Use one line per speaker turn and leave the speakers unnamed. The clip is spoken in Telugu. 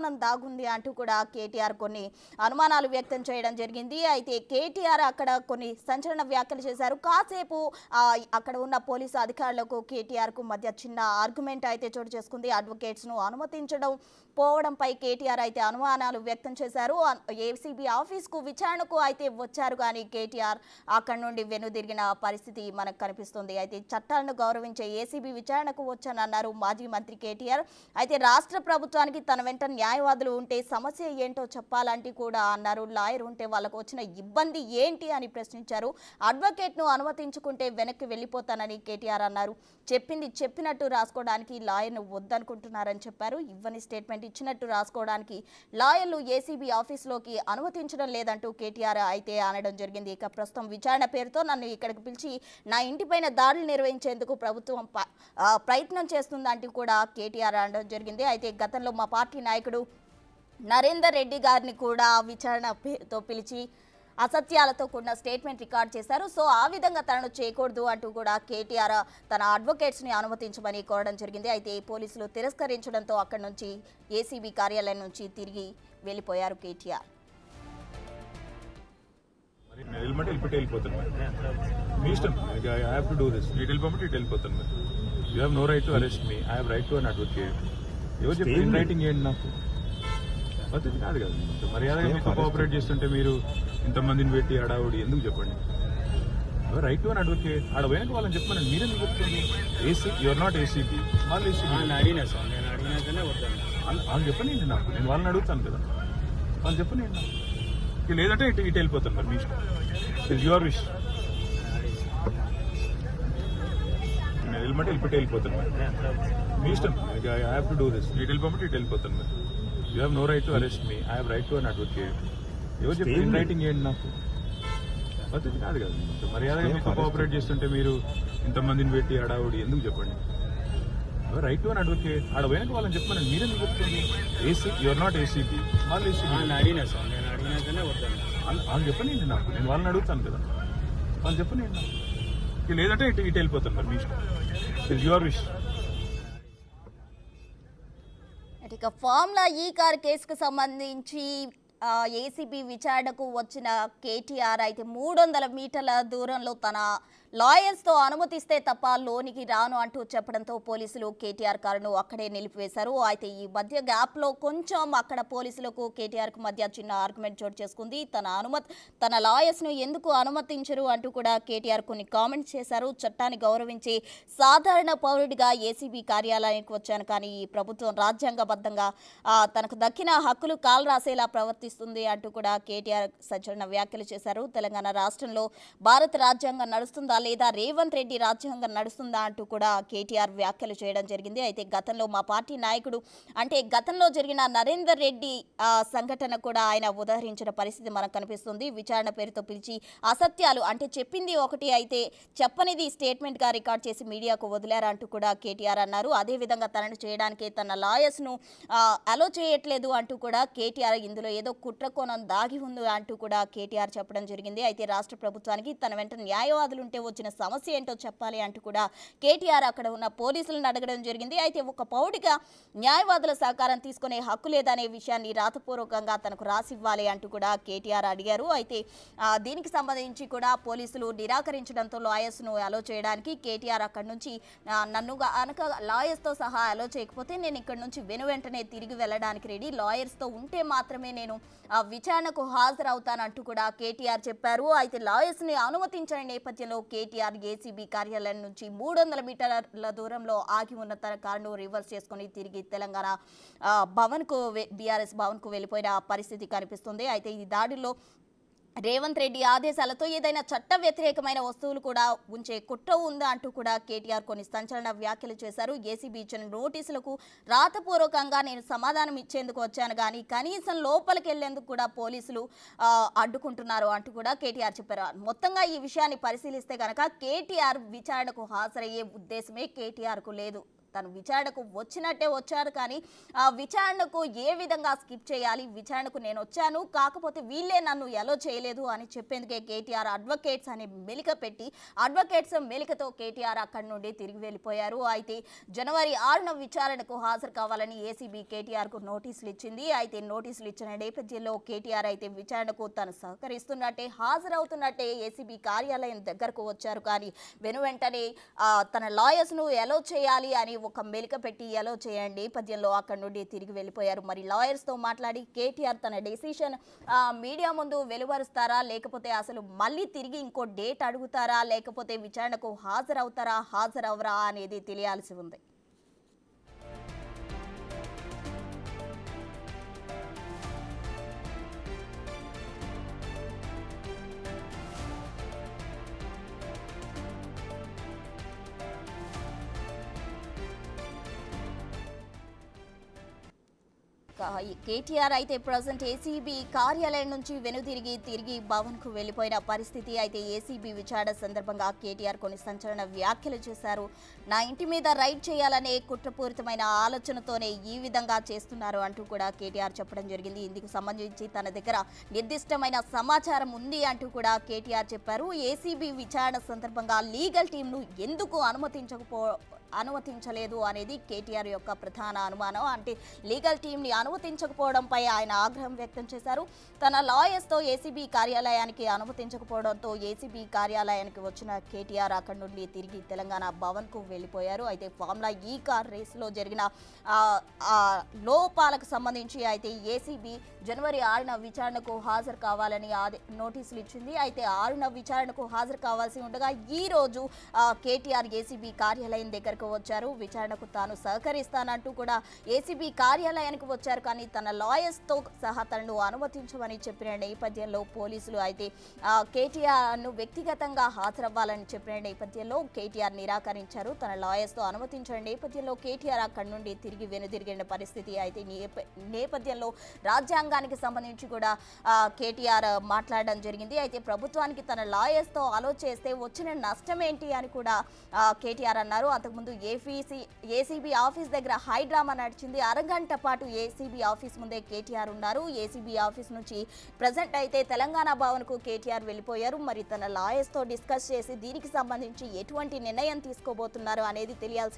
కుట్రకోణం దాగుంది అంటూ కూడా కేటీఆర్ కొన్ని అనుమానాలు వ్యక్తం చేయడం జరిగింది. అయితే కేటీఆర్ అక్కడ కొన్ని సంచలన వ్యాఖ్యలు చేశారు. కాసేపు అక్కడ ఉన్న పోలీసు అధికారులకు కేటీఆర్కు మధ్య చిన్న ఆర్గ్యుమెంట్ అయితే చోటు చేసుకుంది. అడ్వకేట్స్ను అనుమతించడం పోవడంపై కేటీఆర్ అయితే అనుమానాలు వ్యక్తం చేశారు. ఏసీబీ ఆఫీస్కు విచారణకు అయితే వచ్చారు కానీ కేటీఆర్ అక్కడ నుండి వెనుదిరిగిన పరిస్థితి మనకు కనిపిస్తుంది. అయితే చట్టాలను గౌరవించే ఏసీబీ విచారణకు వచ్చానన్నారు మాజీ మంత్రి కేటీఆర్. అయితే రాష్ట్ర ప్రభుత్వానికి తన వెంట న్యాయవాదులు ఉంటే సమస్య ఏంటో చెప్పాలంటే కూడా అన్నారు. లాయర్ ఉంటే వాళ్ళకు వచ్చిన ఇబ్బంది ఏంటి అని ప్రశ్నించారు. అడ్వకేట్ను అనుమతించుకుంటే వెనక్కి వెళ్ళిపోతానని కేటీఆర్ అన్నారు. చెప్పింది చెప్పినట్టు రాసుకోవడానికి లాయర్ను వద్దనుకుంటున్నారని చెప్పారు. ఇవ్వని స్టేట్మెంట్ ఇచ్చినట్టు రాసుకోవడానికి లాయర్లు ఏసీబీ ఆఫీస్లోకి అనుమతించడం లేదంటూ కేటీఆర్ అయితే అనడం జరిగింది. ఇక ప్రస్తుతం విచారణ పేరుతో నన్ను ఇక్కడికి పిలిచి నా ఇంటిపైన దాడులు నిర్వహించేందుకు ప్రభుత్వం ప్రయత్నం చేస్తుందంటూ కూడా కేటీఆర్ అనడం జరిగింది. అయితే గతంలో మా పార్టీ నాయకుడు నరేందర్ రెడ్డి గారిని కూడా విచారణ పేరుతో పిలిచి అసత్యాలతో కూడిన స్టేట్మెంట్ రికార్డ్ చేశారు. సో ఆ విధంగా తనను చేయకూడదు అంటూ కూడా కేటీఆర్ తన అడ్వకేట్స్ని అనుమతించమని కోరడం జరిగింది. అయితే పోలీసులు తిరస్కరించడంతో అక్కడి నుంచి ఏసీబీ కార్యాలయం నుంచి తిరిగి వెళ్ళిపోయారు కేటీఆర్.
పద్ధతి కాదు కదా. మర్యాదగా మీతో కోఆపరేట్ చేస్తుంటే మీరు ఇంతమందిని పెట్టి అడావుడి ఎందుకు చెప్పండి. రైట్ టు అన్ అడ్వకేట్ ఆడ పోయినట్టు వాళ్ళని చెప్పమని మీరెందుకు చెప్తుంది. ఏసీ యువర్ నాట్ ఏసీబీ వాళ్ళు ఏసీబీ వాళ్ళు చెప్పండి నాకు, నేను వాళ్ళని అడుగుతాను కదా, వాళ్ళు చెప్పండి నాకు. లేదంటే ఇటు వెళ్ళిపోతాను మరి మీ ఇష్టం, ఇట్స్ యువర్ విష్. నేను వెళ్ళమంటే వెళ్ళిపోతాను మరి మీ ఇష్టం. I have to do this. ఇటు వెళ్ళిపోమంటే ఇటు వెళ్ళిపోతాను మరి. You have no right to arrest me. I have right to an advocate. ఎవరు చెప్పండి రైటింగ్ ఏంటి నాకు. పద్ధతి కాదు కదా. మర్యాదగా మీతో కోఆపరేట్ చేస్తుంటే మీరు ఇంతమందిని పెట్టి అడావుడి ఎందుకు చెప్పండి. రైట్ టు అన్ అడ్వకేట్ ఆడ పోయినట్టు వాళ్ళని చెప్పమని మీరెందుకు చెప్తుంది. ఏసీ యువర్ నాట్ ఏసీబీ వాళ్ళు ఏసీబీ వాళ్ళు చెప్పండి నాకు, నేను వాళ్ళని అడుగుతాను కదా, వాళ్ళు చెప్పండి నాకు. లేదంటే ఇటు వెళ్ళిపోతాను మరి మీ ఇష్టం, ఇట్స్ యువర్ విష్.
ఇక ఫార్ములా ఈ కార్ కేసుకు సంబంధించి ఏసీబీ విచారణకు వచ్చిన కేటీఆర్ అయితే 300 మీటర్ల దూరంలో తన లాయర్స్తో అనుమతిస్తే తప్ప లోనికి రాను అంటూ చెప్పడంతో పోలీసులు కేటీఆర్ కారును అక్కడే నిలిపివేశారు. అయితే ఈ మధ్య గ్యాప్లో కొంచెం అక్కడ పోలీసులకు కేటీఆర్కు మధ్య చిన్న ఆర్గ్యుమెంట్ చోటు చేసుకుంది. తన లాయర్స్ను ఎందుకు అనుమతించరు అంటూ కూడా కేటీఆర్ కొన్ని కామెంట్స్ చేశారు. చట్టాన్ని గౌరవించి సాధారణ పౌరుడిగా ఏసీబీ కార్యాలయానికి వచ్చాను, కానీ ఈ ప్రభుత్వం రాజ్యాంగబద్ధంగా తనకు దక్కిన హక్కులు కాలు రాసేలా ప్రవర్తిస్తుంది అంటూ కూడా కేటీఆర్ సంచలన వ్యాఖ్యలు చేశారు. తెలంగాణ రాష్ట్రంలో భారత రాజ్యాంగం నడుస్తుందా లేదా రేవంత్ రెడ్డి రాజ్యాంగం నడుస్తుందా అంటూ కూడా కేటీఆర్ వ్యాఖ్యలు చేయడం జరిగింది. అయితే గతంలో మా పార్టీ నాయకుడు అంటే గతంలో జరిగిన నరేందర్ రెడ్డి సంఘటన కూడా ఆయన ఉదాహరించిన పరిస్థితి మనకు కనిపిస్తుంది. విచారణ పేరుతో పిలిచి అసత్యాలు అంటే చెప్పింది ఒకటి అయితే చెప్పనిది స్టేట్మెంట్గా రికార్డ్ చేసి మీడియాకు వదిలారంటూ కూడా కేటీఆర్ అన్నారు. అదేవిధంగా తనను చేయడానికి తన లాయర్స్ను అలో చేయట్లేదు అంటూ కూడా కేటీఆర్ ఇందులో ఏదో కుట్రకోణం దాగి ఉంది అంటూ కూడా కేటీఆర్ చెప్పడం జరిగింది. అయితే రాష్ట్ర ప్రభుత్వానికి తన వెంట న్యాయవాదులు ఉంటే వచ్చిన సమస్య ఏంటో చెప్పాలి అంటూ కూడా కేటీఆర్ అక్కడ ఉన్న పోలీసులను అడగడం జరిగింది. అయితే ఒక పౌరుడిగా న్యాయవాదుల సహకారం తీసుకునే హక్కు లేదనే విషయాన్ని రాతపూర్వకంగా తనకు రాసివ్వాలి అంటూ కూడా కేటీఆర్ అడిగారు. అయితే దీనికి సంబంధించి కూడా పోలీసులు నిరాకరించడంతో లాయర్స్ను అలో చేయడానికి కేటీఆర్ అక్కడి నుంచి నన్ను అనక లాయర్స్తో సహా అలో చేయకపోతే నేను ఇక్కడ నుంచి వెంటనే తిరిగి వెళ్ళడానికి రెడీ, లాయర్స్తో ఉంటే మాత్రమే నేను విచారణకు హాజరవుతానంటూ కూడా కేటీఆర్ చెప్పారు. అయితే లాయర్స్ని అనుమతించిన నేపథ్యంలో కేటీఆర్ ఏసీబీ కార్యాలయం నుంచి 300 మీటర్ల దూరంలో ఆగి ఉన్న తన కారును రివర్స్ చేసుకుని తిరిగి తెలంగాణ భవన్కు బీఆర్ఎస్ భవన్కు వెళ్ళిపోయిన పరిస్థితి కనిపిస్తుంది. అయితే ఈ దాడిలో రేవంత్ రెడ్డి ఆదేశాలతో ఏదైనా చట్ట వ్యతిరేకమైన వస్తువులు కూడా ఉంచే కుట్ర ఉందా అంటూ కూడా కేటీఆర్ కొన్ని సంచలన వ్యాఖ్యలు చేశారు. ఏసీబీ ఇచ్చిన నోటీసులకు రాతపూర్వకంగా నేను సమాధానం ఇచ్చేందుకు వచ్చాను కానీ కనీసం లోపలికి వెళ్లేందుకు కూడా పోలీసులు అడ్డుకుంటున్నారు అంటూ కూడా కేటీఆర్ చెప్పారు. మొత్తంగా ఈ విషయాన్ని పరిశీలిస్తే కనుక కేటీఆర్ విచారణకు హాజరయ్యే ఉద్దేశమే కేటీఆర్కు లేదు. తను విచారణకు వచ్చినట్టే వచ్చారు, కానీ ఆ విచారణకు ఏ విధంగా స్కిప్ చేయాలి, విచారణకు నేను వచ్చాను కాకపోతే వీళ్ళే నన్ను ఎలో చేయలేదు అని చెప్పేందుకే కేటీఆర్ అడ్వకేట్స్ అని మెలిక పెట్టి అడ్వకేట్స్ మెలికతో కేటీఆర్ అక్కడి నుండి తిరిగి వెళ్ళిపోయారు. అయితే జనవరి 6న విచారణకు హాజరు కావాలని ఏసీబీ కేటీఆర్కు నోటీసులు ఇచ్చింది. అయితే నోటీసులు ఇచ్చిన నేపథ్యంలో కేటీఆర్ అయితే విచారణకు తను సహకరిస్తున్నట్టే హాజరవుతున్నట్టే ఏసీబీ కార్యాలయం దగ్గరకు వచ్చారు. కానీ వెంటనే తన లాయర్స్ను ఎలో చేయాలి అని ఒక మెలిక పెట్టి ఎలో చేయండి నేపథ్యంలో అక్కడి నుండి తిరిగి వెళ్ళిపోయారు. మరి లాయర్స్తో మాట్లాడి కేటీఆర్ తన డెసిషన్ మీడియా ముందు వెలువరుస్తారా, లేకపోతే అసలు మళ్ళీ తిరిగి ఇంకో డేట్ అడుగుతారా, లేకపోతే విచారణకు హాజరవుతారా హాజరవరా అనేది తెలియాల్సి ఉంది. కేటీఆర్ అయితే ప్రజెంట్ ఏసీబీ కార్యాలయం నుంచి తిరిగి భవన్కు వెళ్ళిపోయిన పరిస్థితి. అయితే ఏసీబీ విచారణ సందర్భంగా కేటీఆర్ కొన్ని సంచలన వ్యాఖ్యలు చేశారు. నా ఇంటి మీద రైడ్ చేయాలనే కుట్రపూరితమైన ఆలోచనతోనే ఈ విధంగా చేస్తున్నారు అంటూ కూడా కేటీఆర్ చెప్పడం జరిగింది. ఇందుకు సంబంధించి తన దగ్గర నిర్దిష్టమైన సమాచారం ఉంది అంటూ కూడా కేటీఆర్ చెప్పారు. ఏసీబీ విచారణ సందర్భంగా లీగల్ టీంను ఎందుకు అనుమతించలేదు అనేది కేటీఆర్ యొక్క ప్రధాన అనుమానం. అంటే లీగల్ టీంని అనుమతించకపోవడంపై ఆయన ఆగ్రహం వ్యక్తం చేశారు. తన లాయర్స్తో ఏసీబీ కార్యాలయానికి అనుమతించకపోవడంతో ఏసీబీ కార్యాలయానికి వచ్చిన కేటీఆర్ అక్కడి నుండి తిరిగి తెలంగాణ భవన్కు వెళ్ళిపోయారు. అయితే ఫార్ములా ఈ కార్ రేసులో జరిగిన లోపాలకు సంబంధించి అయితే ఏసీబీ జనవరి 6న విచారణకు హాజరు కావాలని నోటీసులు ఇచ్చింది. అయితే 6న విచారణకు హాజరు కావాల్సి ఉండగా ఈ రోజు కేటీఆర్ ఏసీబీ కార్యాలయం దగ్గరకు వచ్చారు. విచారణకు తాను సహకరిస్తానంటూ కూడా ఏసీబీ కార్యాలయానికి వచ్చారు. కానీ తన లాయర్స్తో సహా తనను అనుమతించమని చెప్పిన నేపథ్యంలో పోలీసులు అయితే కేటీఆర్ను వ్యక్తిగతంగా హాజరవ్వాలని చెప్పిన నేపథ్యంలో కేటీఆర్ నిరాకరించారు. తన లాయర్స్తో అనుమతించిన నేపథ్యంలో కేటీఆర్ అక్కడి నుండి తిరిగి వెనుదిరిగిన పరిస్థితి. అయితే నేపథ్యంలో రాజ్యాంగానికి సంబంధించి కూడా కేటీఆర్ మాట్లాడడం జరిగింది. అయితే ప్రభుత్వానికి తన లాయర్స్తో అలో చేస్తే వచ్చిన నష్టం ఏంటి అని కూడా కేటీఆర్ అన్నారు. అంతకుముందు ఏసీబీ ఆఫీస్ దగ్గర హైడ్రామా నడిచింది. అరగంట పాటు ఏసీబీ ఆఫీస్ ముందే కేటీఆర్ ఉన్నారు. ఏసీబీ ఆఫీస్ నుంచి ప్రజెంట్ అయితే తెలంగాణ భవన్కు కేటీఆర్ వెళ్ళిపోయారు. మరి తన లాయర్స్తో డిస్కస్ చేసి దీనికి సంబంధించి ఎటువంటి నిర్ణయం తీసుకోబోతున్నారు అనేది తెలియాల్సి